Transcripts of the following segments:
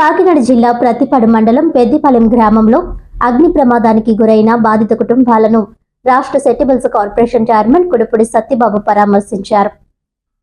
కాకినాడ జిల్లా ప్రతిపాడు మండలం పెద్దిపాలెం గ్రామంలో అగ్ని ప్రమాదానికి గురైన బాధిత కుటుంబాలను రాష్ట్ర సెటిబుల్స్ కార్పొరేషన్ చైర్మన్ కుడుపుడి సత్యబాబు పరామర్శించారు.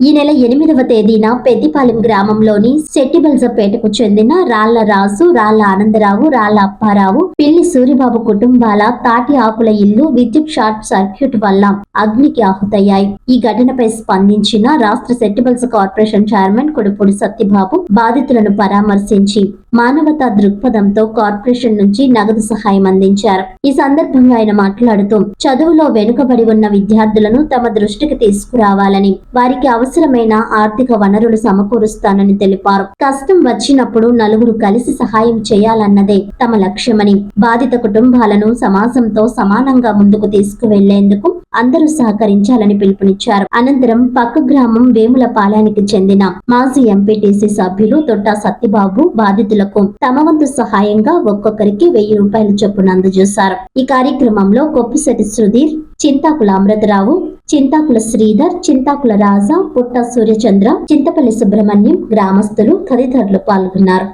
ఈ నెల 8వ తేదీన పెద్దిపాలెం గ్రామంలోని సెట్టిబల్జపేటకు చెందిన రాళ్ల రాజు, రాళ్ల ఆనందరావు, రాళ్ల అప్పారావు, పిల్లి సూరిబాబు కుటుంబాల తాటి ఆకుల ఇల్లు విద్యుత్ షార్ట్ సర్క్యూట్ వల్ల అగ్నికి ఆహుతయ్యాయి. ఈ ఘటనపై స్పందించిన రాష్ట్ర సెట్టిబల్స్ కార్పొరేషన్ చైర్మన్ కుడుపుడి సత్యబాబు బాధితులను పరామర్శించి మానవతా దృక్పథంతో కార్పొరేషన్ నుంచి నగదు సహాయం అందించారు. ఈ సందర్భంగా ఆయన మాట్లాడుతూ చదువులో వెనుకబడి ఉన్న విద్యార్థులను తమ దృష్టికి తీసుకురావాలని, వారికి అవసరమైన ఆర్థిక వనరులు సమకూరుస్తానని తెలిపారు. కష్టం వచ్చినప్పుడు నలుగురు కలిసి సహాయం చేయాలన్నదే తమ లక్ష్యమని, బాధిత కుటుంబాలను సమాజంతో సమానంగా ముందుకు తీసుకువెళ్లేందుకు అందరూ సహకరించాలని పిలుపునిచ్చారు. అనంతరం పక్క గ్రామం వేములపాలెనికి చెందిన మాజీ ఎంపీటీసీ సభ్యులు తొట్టా సత్యబాబు బాధితులకు తమ వంతు సహాయంగా ఒక్కొక్కరికి 1000 రూపాయలు చొప్పున అందజేశారు. ఈ కార్యక్రమంలో కొప్పిశెట్టి సుధీర్, చింతాకుల అమృతరావు, చింతాకుల శ్రీధర్, చింతాకుల రాజా, పుట్ట సూర్యచంద్ర, చింతపల్లి సుబ్రహ్మణ్యం, గ్రామస్తులు తదితరులు పాల్గొన్నారు.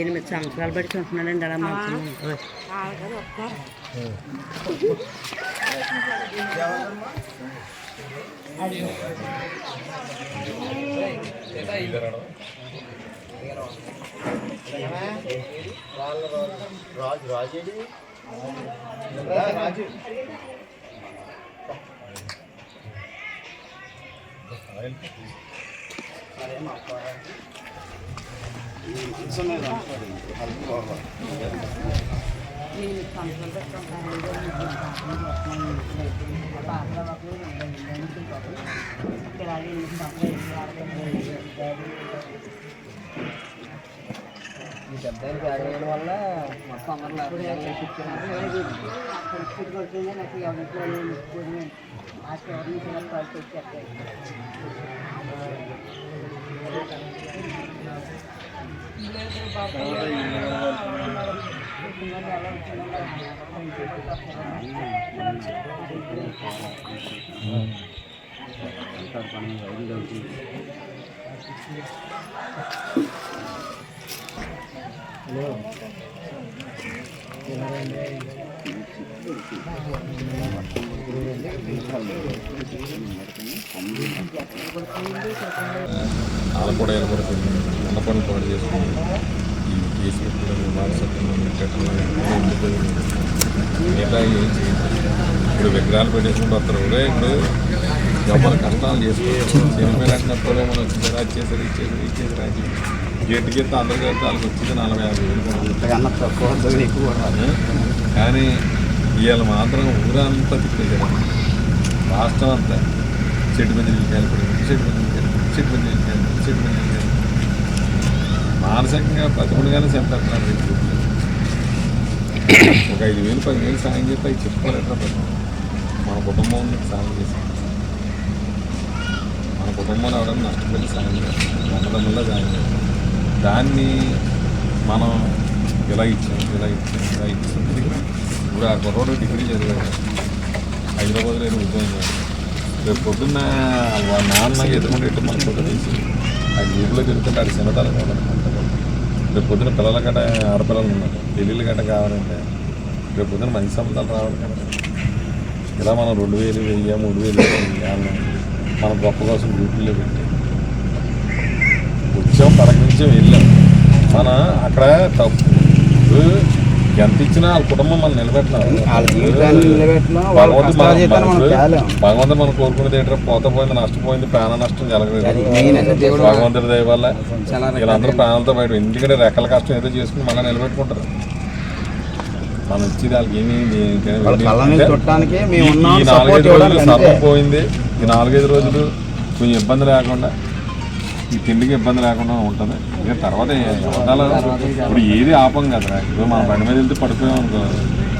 ఎనిమిది సంవత్సరాలు బట్టి చూస్తున్నాడండి అలా మంచి వల్ల మొత్తం ఆలపూడ ఏర్పడుతుంది, ఉన్న పనులు పాడు చేసుకుని ఈ కేసు పెట్టుకోవడం వారసత్వం మిగతా ఏం చేయాలి. ఇప్పుడు విగ్రహాలు పెట్టేసుకుంటూ వస్తారు. ఇప్పుడు మన కష్టాలు చేసుకోవచ్చు. చనిపోయినప్పుడు మనం వచ్చింది అది చేసారు, ఇచ్చేసారు రాజీ గేట్కి వెళ్తే అందరికీ వెళ్తే వాళ్ళకి వచ్చింది 40-50 ఎక్కువ. కానీ ఇవాళ మాత్రం ఊరంతా తిప్పేసారు. రాష్ట్రం అంతా చెట్టు మీద వెళ్ళిపోయాలి, చెట్టు మీద మానసికంగా బతుకుడుగానే చంపేస్తున్నారు. ఒక 5,000-10,000 సాయం చేస్తే అవి చెప్పుకోలేట్రా. మన కుటుంబం సాయం చేస్తాం, మన కుటుంబంలో ఎవరైనా నష్టపోయి సాయం చేస్తాం, అన్నదమ్ముల్లో సాయం చేస్తాం. దాన్ని మనం ఇలా ఇచ్చాం. ఇప్పుడు ఆ కుర్రోడు డిగ్రీ చదివాడు, హైదరాబాద్లో ఏదో ఉద్యోగం చేయాలి. రేపు పొద్దున్న వాళ్ళ నాన్న ఎదుగుండేట్టు మన ఫోటో తీసి ఆ గ్రూప్లో తిరుగుతుంటే అది చిన్నతనం కావాలనుకుంటారు. రేపు పొద్దున పిల్లల గట్ట ఆడపిల్లలు ఉన్నారు, పెళ్ళిళ్ళు గట్ట కావాలంటే రేపు పొద్దున మంచి సంబంధాలు రావాలి కదా. ఇలా మనం 2,000, 1,000, 3,000 మన గొప్ప కోసం గ్రూపుల్లో పెట్టి వచ్చాం, పరగించాం, వెళ్ళాం. మన అక్కడ తప్పు ఎంత ఇచ్చినా వాళ్ళ కుటుంబం మనం నిలబెట్టాలి. భగవంతుడు మనం కోరుకునేది ఏంటంటే పోతే నష్టపోయింది, ప్రాణ నష్టం జరగలేదు. భగవంతుడి దయ వల్ల వీళ్ళందరూ ప్రాణాలతో బయట. ఎందుకంటే రెక్కల కష్టం ఏదో చేసుకుని మళ్ళీ నిలబెట్టుకుంటారు. మనం ఇచ్చేది వాళ్ళకి ఏమీ ఈ 4-5 రోజులు సర్వం పోయింది. ఈ 4-5 రోజులు కొంచెం ఇబ్బంది లేకుండా, ఈ తిండికి ఇబ్బంది లేకుండా ఉంటుంది. ఇక తర్వాత ఇప్పుడు ఏది ఆపం కదరా. ఇప్పుడు మనం బండి మీద వెళ్తే పడిపోయాం అనుకో,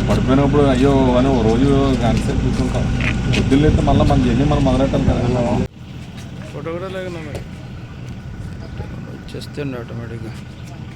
పడిపోయినప్పుడు అయ్యో అని ఓ రోజు గంటసేపు కూర్చుంటాం. పొద్దున్న అయితే మళ్ళీ మన జర్నీ మనం మొదలెట్టాలి కదా. ఫోటో కూడా లేకుండా వచ్చేస్తుంది ఆటోమేటిక్గా.